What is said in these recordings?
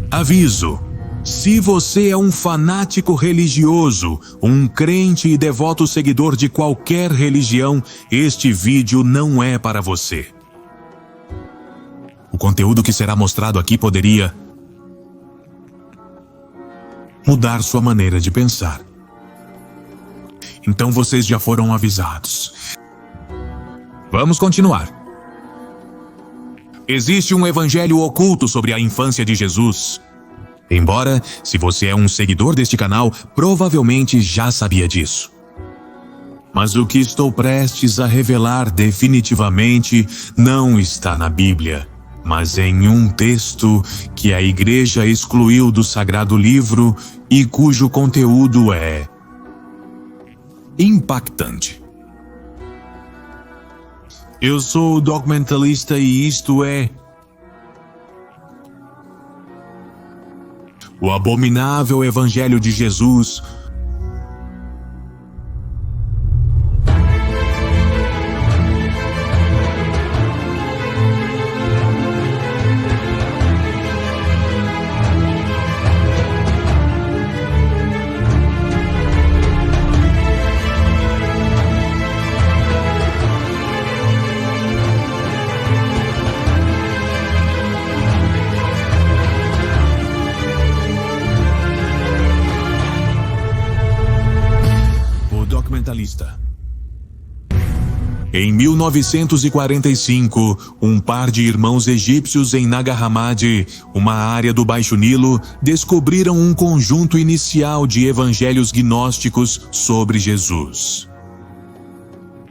Aviso: se você é um fanático religioso, um crente e devoto seguidor de qualquer religião, este vídeo não é para você. O conteúdo que será mostrado aqui poderia mudar sua maneira de pensar. Então vocês já foram avisados. Vamos continuar. Existe um evangelho oculto sobre a infância de Jesus. Embora, se você é um seguidor deste canal, provavelmente já sabia disso. Mas o que estou prestes a revelar definitivamente não está na Bíblia, mas em um texto que a igreja excluiu do Sagrado Livro e cujo conteúdo é impactante. Eu sou o documentalista e isto é o abominável Evangelho de Jesus. Em 1945, um par de irmãos egípcios em Nag Hammadi, uma área do Baixo Nilo, descobriram um conjunto inicial de evangelhos gnósticos sobre Jesus.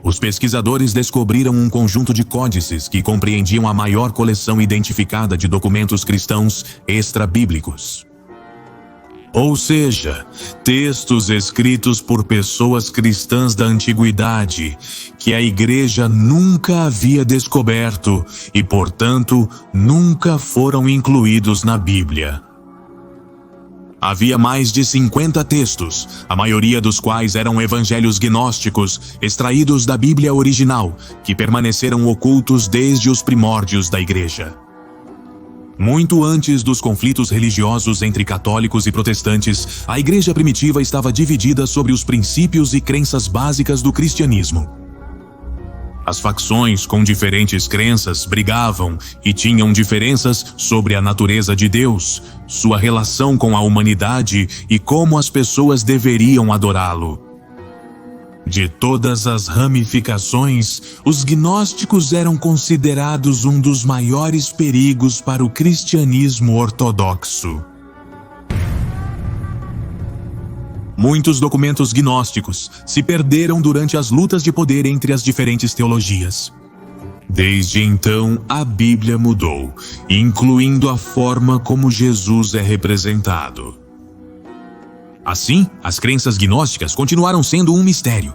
Os pesquisadores descobriram um conjunto de códices que compreendiam a maior coleção identificada de documentos cristãos extra-bíblicos. Ou seja, textos escritos por pessoas cristãs da antiguidade, que a igreja nunca havia descoberto e, portanto, nunca foram incluídos na Bíblia. Havia mais de 50 textos, a maioria dos quais eram evangelhos gnósticos, extraídos da Bíblia original, que permaneceram ocultos desde os primórdios da igreja. Muito antes dos conflitos religiosos entre católicos e protestantes, a igreja primitiva estava dividida sobre os princípios e crenças básicas do cristianismo. As facções com diferentes crenças brigavam e tinham diferenças sobre a natureza de Deus, sua relação com a humanidade e como as pessoas deveriam adorá-lo. De todas as ramificações, os gnósticos eram considerados um dos maiores perigos para o cristianismo ortodoxo. Muitos documentos gnósticos se perderam durante as lutas de poder entre as diferentes teologias. Desde então, a Bíblia mudou, incluindo a forma como Jesus é representado. Assim, as crenças gnósticas continuaram sendo um mistério.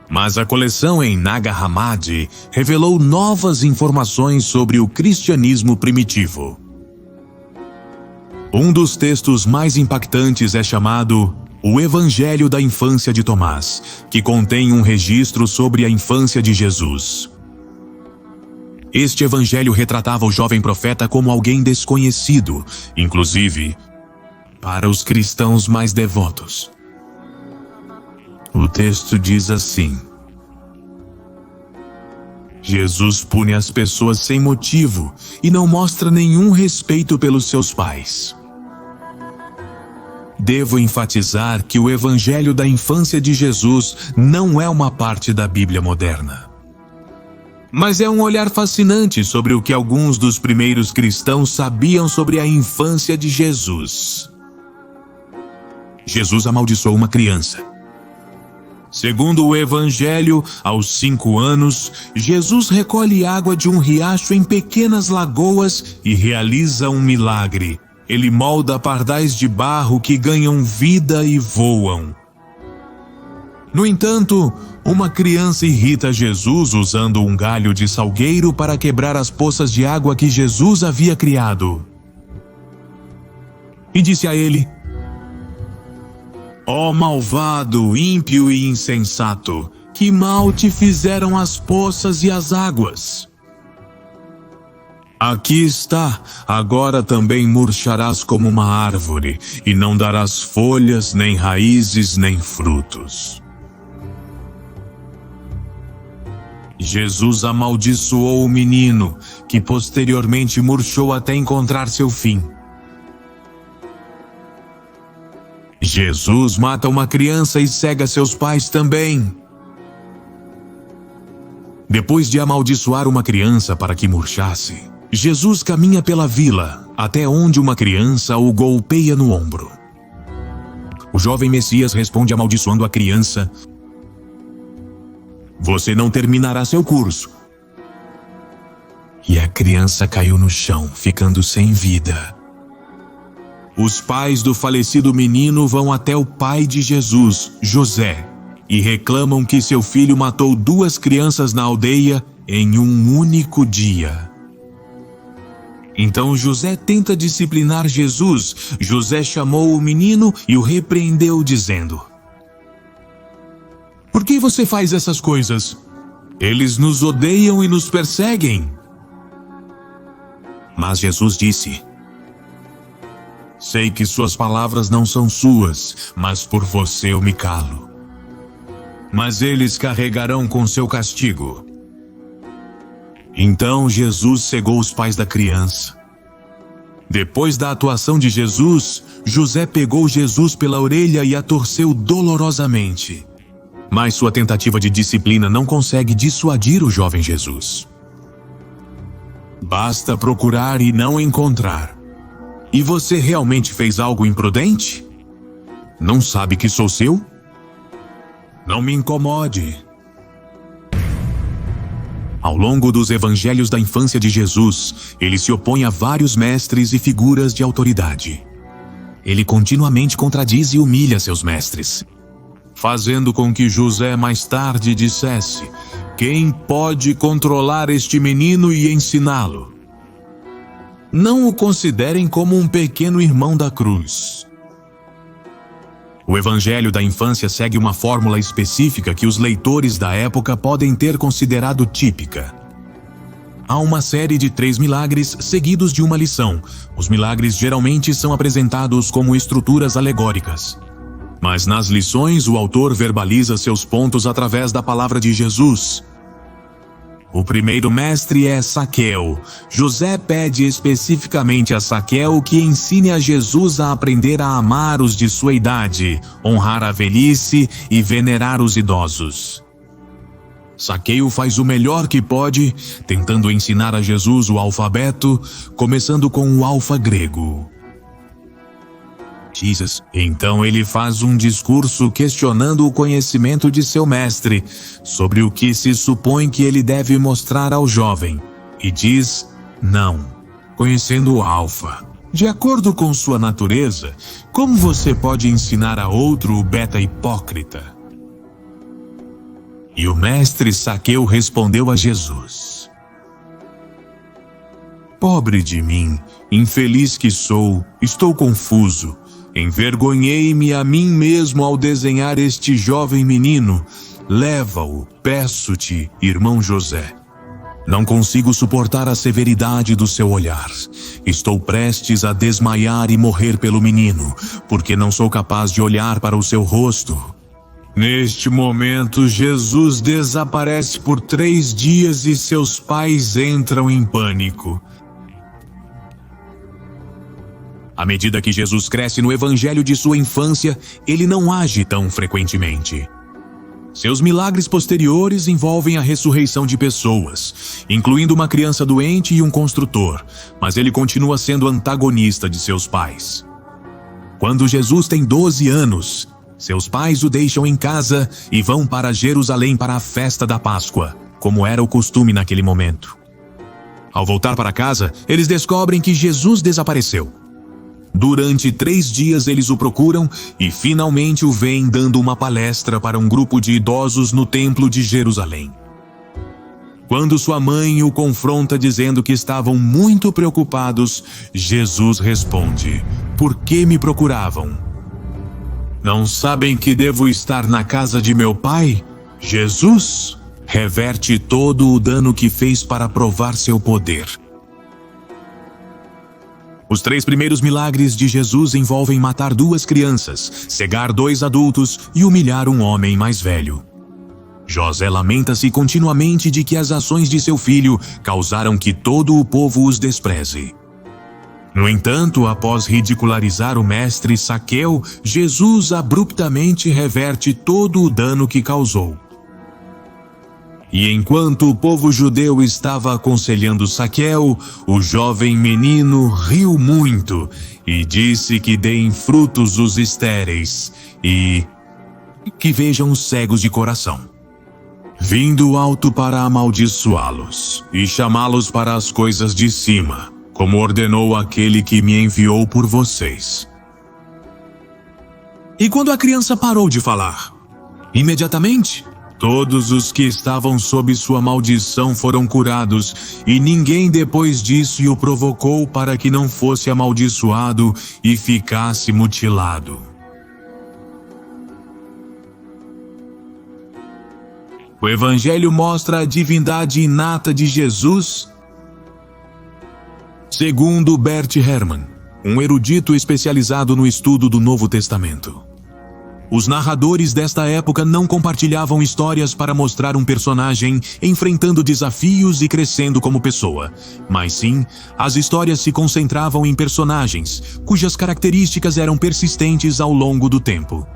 Mas a coleção em Nag Hammadi revelou novas informações sobre o cristianismo primitivo. Um dos textos mais impactantes é chamado O Evangelho da Infância de Tomás, que contém um registro sobre a infância de Jesus. Este evangelho retratava o jovem profeta como alguém desconhecido, inclusive para os cristãos mais devotos. O texto diz assim: Jesus pune as pessoas sem motivo e não mostra nenhum respeito pelos seus pais. Devo enfatizar que o Evangelho da Infância de Jesus não é uma parte da Bíblia moderna. Mas é um olhar fascinante sobre o que alguns dos primeiros cristãos sabiam sobre a infância de Jesus. Jesus amaldiçoou uma criança. Segundo o Evangelho, aos 5 anos, Jesus recolhe água de um riacho em pequenas lagoas e realiza um milagre. Ele molda pardais de barro que ganham vida e voam. No entanto, uma criança irrita Jesus usando um galho de salgueiro para quebrar as poças de água que Jesus havia criado. E disse a ele: Ó malvado, ímpio e insensato, que mal te fizeram as poças e as águas? Aqui está, agora também murcharás como uma árvore, e não darás folhas, nem raízes, nem frutos. Jesus amaldiçoou o menino, que posteriormente murchou até encontrar seu fim. Jesus mata uma criança e cega seus pais também. Depois de amaldiçoar uma criança para que murchasse, Jesus caminha pela vila, até onde uma criança o golpeia no ombro. O jovem Messias responde amaldiçoando a criança: "Você não terminará seu curso." E a criança caiu no chão, ficando sem vida. Os pais do falecido menino vão até o pai de Jesus, José, e reclamam que seu filho matou 2 crianças na aldeia em um único dia. Então José tenta disciplinar Jesus. José chamou o menino e o repreendeu, dizendo: "Por que você faz essas coisas? Eles nos odeiam e nos perseguem." Mas Jesus disse: "Sei que suas palavras não são suas, mas por você eu me calo. Mas eles carregarão com seu castigo." Então Jesus cegou os pais da criança. Depois da atuação de Jesus, José pegou Jesus pela orelha e a torceu dolorosamente. Mas sua tentativa de disciplina não consegue dissuadir o jovem Jesus. Basta procurar e não encontrar. E você realmente fez algo imprudente? Não sabe que sou seu? Não me incomode. Ao longo dos evangelhos da infância de Jesus, ele se opõe a vários mestres e figuras de autoridade. Ele continuamente contradiz e humilha seus mestres, fazendo com que José mais tarde dissesse: "Quem pode controlar este menino e ensiná-lo?" Não o considerem como um pequeno irmão da cruz. O evangelho da infância segue uma fórmula específica que os leitores da época podem ter considerado típica. Há uma série de 3 milagres seguidos de uma lição. Os milagres geralmente são apresentados como estruturas alegóricas. Mas nas lições, o autor verbaliza seus pontos através da palavra de Jesus. O primeiro mestre é Zaqueu. José pede especificamente a Zaqueu que ensine a Jesus a aprender a amar os de sua idade, honrar a velhice e venerar os idosos. Zaqueu faz o melhor que pode, tentando ensinar a Jesus o alfabeto, começando com o alfa grego. Então ele faz um discurso questionando o conhecimento de seu mestre sobre o que se supõe que ele deve mostrar ao jovem, e diz: "Não, conhecendo o alfa, de acordo com sua natureza, como você pode ensinar a outro o beta hipócrita?" E o mestre Zaqueu respondeu a Jesus: "Pobre de mim, infeliz que sou, estou confuso. Envergonhei-me a mim mesmo ao desenhar este jovem menino. Leva-o, peço-te, irmão José. Não consigo suportar a severidade do seu olhar. Estou prestes a desmaiar e morrer pelo menino, porque não sou capaz de olhar para o seu rosto." Neste momento, Jesus desaparece por 3 dias e seus pais entram em pânico. À medida que Jesus cresce no evangelho de sua infância, ele não age tão frequentemente. Seus milagres posteriores envolvem a ressurreição de pessoas, incluindo uma criança doente e um construtor, mas ele continua sendo antagonista de seus pais. Quando Jesus tem 12 anos, seus pais o deixam em casa e vão para Jerusalém para a festa da Páscoa, como era o costume naquele momento. Ao voltar para casa, eles descobrem que Jesus desapareceu. Durante 3 dias eles o procuram e finalmente o veem dando uma palestra para um grupo de idosos no templo de Jerusalém. Quando sua mãe o confronta dizendo que estavam muito preocupados, Jesus responde: "Por que me procuravam? Não sabem que devo estar na casa de meu pai?" Jesus reverte todo o dano que fez para provar seu poder. Os 3 primeiros milagres de Jesus envolvem matar 2 crianças, cegar 2 adultos e humilhar um homem mais velho. José lamenta-se continuamente de que as ações de seu filho causaram que todo o povo os despreze. No entanto, após ridicularizar o mestre Zaqueu, Jesus abruptamente reverte todo o dano que causou. E enquanto o povo judeu estava aconselhando Zaqueu, o jovem menino riu muito e disse que deem frutos os estéreis e que vejam os cegos de coração. Vim do alto para amaldiçoá-los e chamá-los para as coisas de cima, como ordenou aquele que me enviou por vocês. E quando a criança parou de falar? Imediatamente, todos os que estavam sob sua maldição foram curados, e ninguém depois disso o provocou para que não fosse amaldiçoado e ficasse mutilado. O Evangelho mostra a divindade inata de Jesus, segundo Bert Ehrman, um erudito especializado no estudo do Novo Testamento. Os narradores desta época não compartilhavam histórias para mostrar um personagem enfrentando desafios e crescendo como pessoa, mas sim, as histórias se concentravam em personagens, cujas características eram persistentes ao longo do tempo.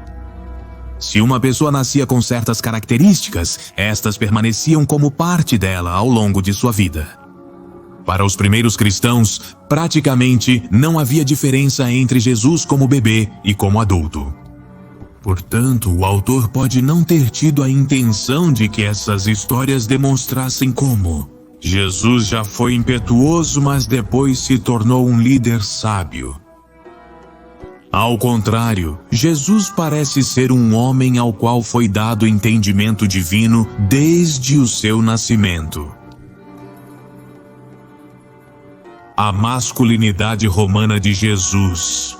Se uma pessoa nascia com certas características, estas permaneciam como parte dela ao longo de sua vida. Para os primeiros cristãos, praticamente não havia diferença entre Jesus como bebê e como adulto. Portanto, o autor pode não ter tido a intenção de que essas histórias demonstrassem como Jesus já foi impetuoso, mas depois se tornou um líder sábio. Ao contrário, Jesus parece ser um homem ao qual foi dado entendimento divino desde o seu nascimento. A masculinidade romana de Jesus.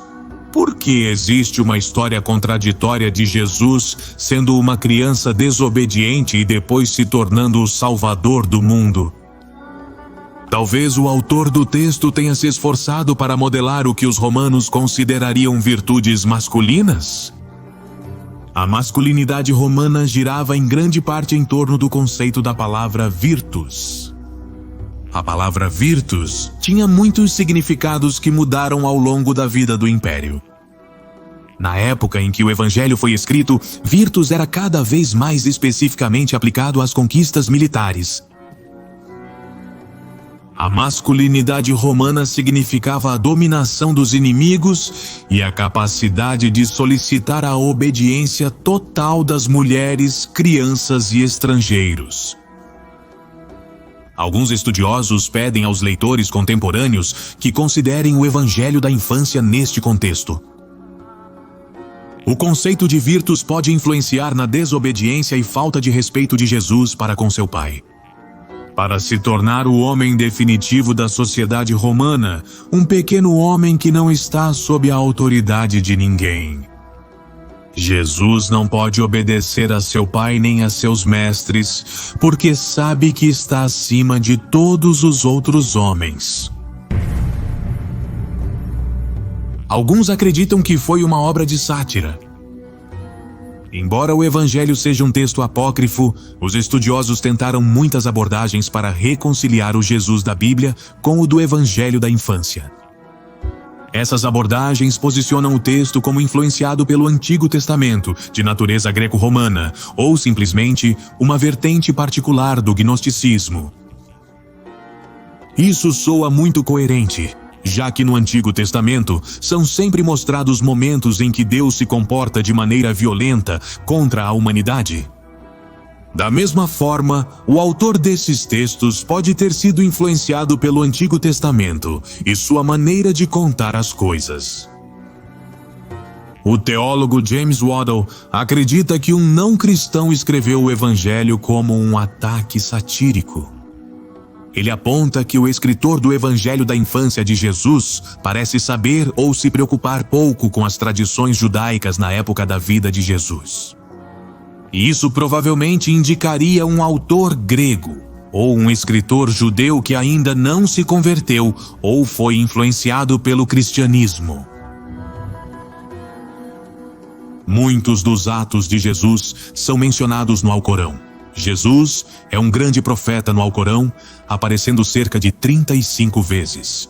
Por que existe uma história contraditória de Jesus sendo uma criança desobediente e depois se tornando o Salvador do mundo? Talvez o autor do texto tenha se esforçado para modelar o que os romanos considerariam virtudes masculinas? A masculinidade romana girava em grande parte em torno do conceito da palavra virtus. A palavra virtus tinha muitos significados que mudaram ao longo da vida do Império. Na época em que o Evangelho foi escrito, virtus era cada vez mais especificamente aplicado às conquistas militares. A masculinidade romana significava a dominação dos inimigos e a capacidade de solicitar a obediência total das mulheres, crianças e estrangeiros. Alguns estudiosos pedem aos leitores contemporâneos que considerem o Evangelho da infância neste contexto. O conceito de virtus pode influenciar na desobediência e falta de respeito de Jesus para com seu pai. Para se tornar o homem definitivo da sociedade romana, um pequeno homem que não está sob a autoridade de ninguém. Jesus não pode obedecer a seu pai nem a seus mestres, porque sabe que está acima de todos os outros homens. Alguns acreditam que foi uma obra de sátira. Embora o Evangelho seja um texto apócrifo, os estudiosos tentaram muitas abordagens para reconciliar o Jesus da Bíblia com o do Evangelho da infância. Essas abordagens posicionam o texto como influenciado pelo Antigo Testamento, de natureza greco-romana, ou simplesmente uma vertente particular do gnosticismo. Isso soa muito coerente, já que no Antigo Testamento são sempre mostrados momentos em que Deus se comporta de maneira violenta contra a humanidade. Da mesma forma, o autor desses textos pode ter sido influenciado pelo Antigo Testamento e sua maneira de contar as coisas. O teólogo James Waddell acredita que um não-cristão escreveu o Evangelho como um ataque satírico. Ele aponta que o escritor do Evangelho da infância de Jesus parece saber ou se preocupar pouco com as tradições judaicas na época da vida de Jesus. E isso provavelmente indicaria um autor grego, ou um escritor judeu que ainda não se converteu ou foi influenciado pelo cristianismo. Muitos dos atos de Jesus são mencionados no Alcorão. Jesus é um grande profeta no Alcorão, aparecendo cerca de 35 vezes.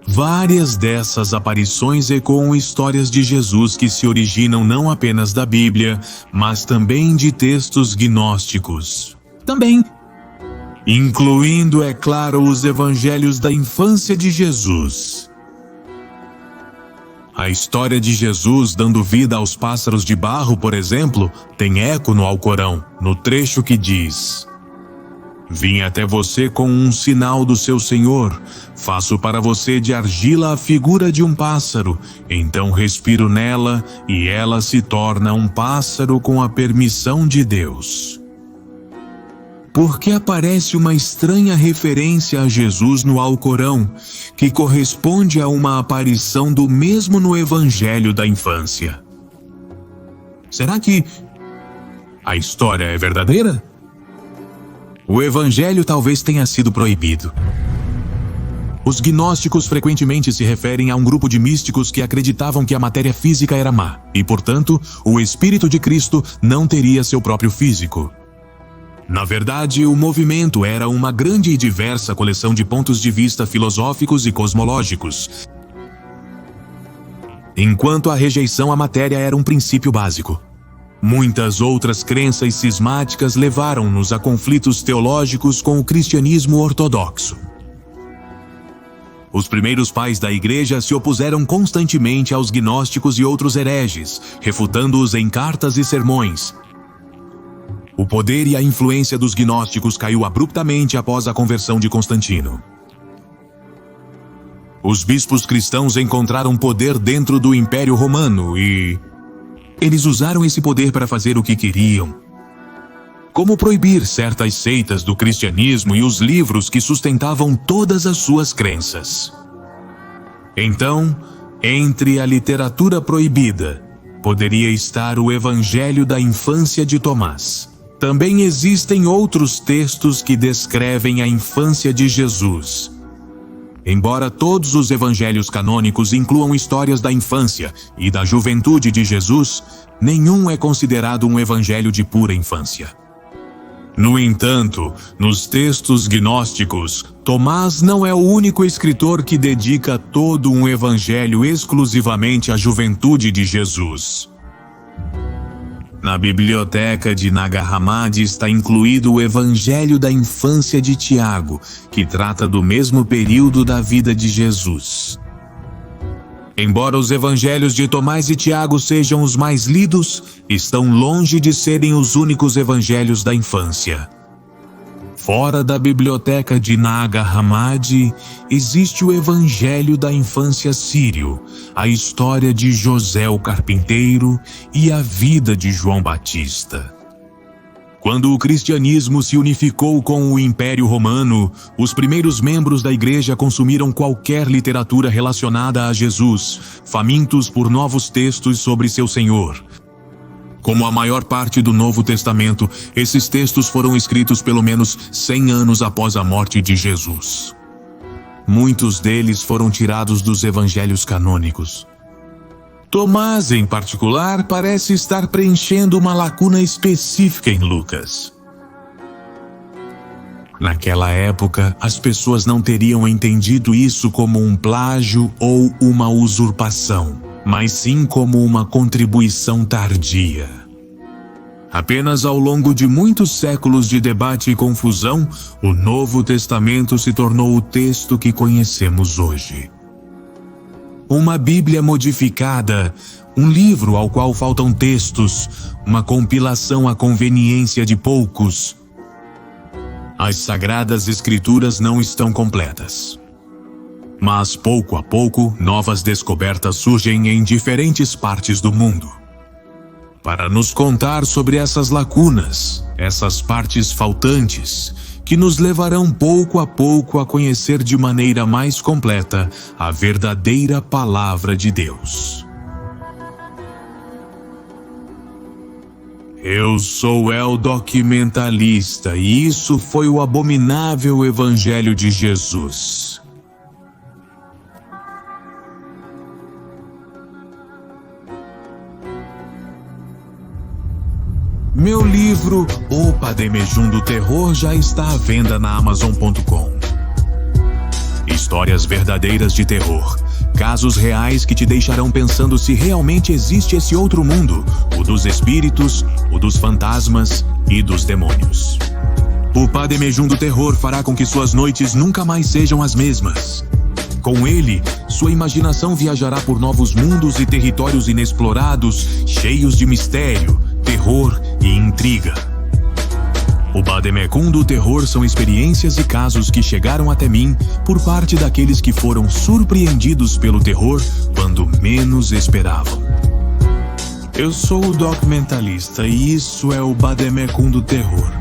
Várias dessas aparições ecoam histórias de Jesus que se originam não apenas da Bíblia, mas também de textos gnósticos. Também, incluindo, é claro, os evangelhos da infância de Jesus. A história de Jesus dando vida aos pássaros de barro, por exemplo, tem eco no Alcorão, no trecho que diz: Vim até você com um sinal do seu Senhor. Faço para você de argila a figura de um pássaro. Então respiro nela e ela se torna um pássaro com a permissão de Deus. Porque aparece uma estranha referência a Jesus no Alcorão, que corresponde a uma aparição do mesmo no Evangelho da infância. Será que a história é verdadeira? O Evangelho talvez tenha sido proibido. Os gnósticos frequentemente se referem a um grupo de místicos que acreditavam que a matéria física era má, e, portanto, o Espírito de Cristo não teria seu próprio físico. Na verdade, o movimento era uma grande e diversa coleção de pontos de vista filosóficos e cosmológicos, enquanto a rejeição à matéria era um princípio básico. Muitas outras crenças cismáticas levaram-nos a conflitos teológicos com o cristianismo ortodoxo. Os primeiros pais da Igreja se opuseram constantemente aos gnósticos e outros hereges, refutando-os em cartas e sermões. O poder e a influência dos gnósticos caiu abruptamente após a conversão de Constantino. Os bispos cristãos encontraram poder dentro do Império Romano e eles usaram esse poder para fazer o que queriam, como proibir certas seitas do cristianismo e os livros que sustentavam todas as suas crenças. Então, entre a literatura proibida, poderia estar o Evangelho da infância de Tomás. Também existem outros textos que descrevem a infância de Jesus. Embora todos os evangelhos canônicos incluam histórias da infância e da juventude de Jesus, nenhum é considerado um evangelho de pura infância. No entanto, nos textos gnósticos, Tomás não é o único escritor que dedica todo um evangelho exclusivamente à juventude de Jesus. Na biblioteca de Nag Hammadi está incluído o Evangelho da Infância de Tiago, que trata do mesmo período da vida de Jesus. Embora os evangelhos de Tomás e Tiago sejam os mais lidos, estão longe de serem os únicos evangelhos da infância. Fora da biblioteca de Nag Hammadi, existe o Evangelho da Infância Sírio, a história de José o Carpinteiro e a vida de João Batista. Quando o cristianismo se unificou com o Império Romano, os primeiros membros da Igreja consumiram qualquer literatura relacionada a Jesus, famintos por novos textos sobre seu Senhor. Como a maior parte do Novo Testamento, esses textos foram escritos pelo menos 100 anos após a morte de Jesus. Muitos deles foram tirados dos evangelhos canônicos. Tomás, em particular, parece estar preenchendo uma lacuna específica em Lucas. Naquela época, as pessoas não teriam entendido isso como um plágio ou uma usurpação, mas sim como uma contribuição tardia. Apenas ao longo de muitos séculos de debate e confusão, o Novo Testamento se tornou o texto que conhecemos hoje. Uma Bíblia modificada, um livro ao qual faltam textos, uma compilação à conveniência de poucos. As Sagradas Escrituras não estão completas. Mas, pouco a pouco, novas descobertas surgem em diferentes partes do mundo, para nos contar sobre essas lacunas, essas partes faltantes, que nos levarão pouco a pouco a conhecer de maneira mais completa a verdadeira Palavra de Deus. Eu sou El Documentalista e isso foi o abominável Evangelho de Jesus. Meu livro O Pademejum do Terror já está à venda na Amazon.com. Histórias verdadeiras de terror. Casos reais que te deixarão pensando se realmente existe esse outro mundo, o dos espíritos, o dos fantasmas e dos demônios. O Pademejum do Terror fará com que suas noites nunca mais sejam as mesmas. Com ele, sua imaginação viajará por novos mundos e territórios inexplorados, cheios de mistério, terror e intriga. O Bademecum do Terror são experiências e casos que chegaram até mim por parte daqueles que foram surpreendidos pelo terror quando menos esperavam. Eu sou o Documentalista e isso é o Bademecum do Terror.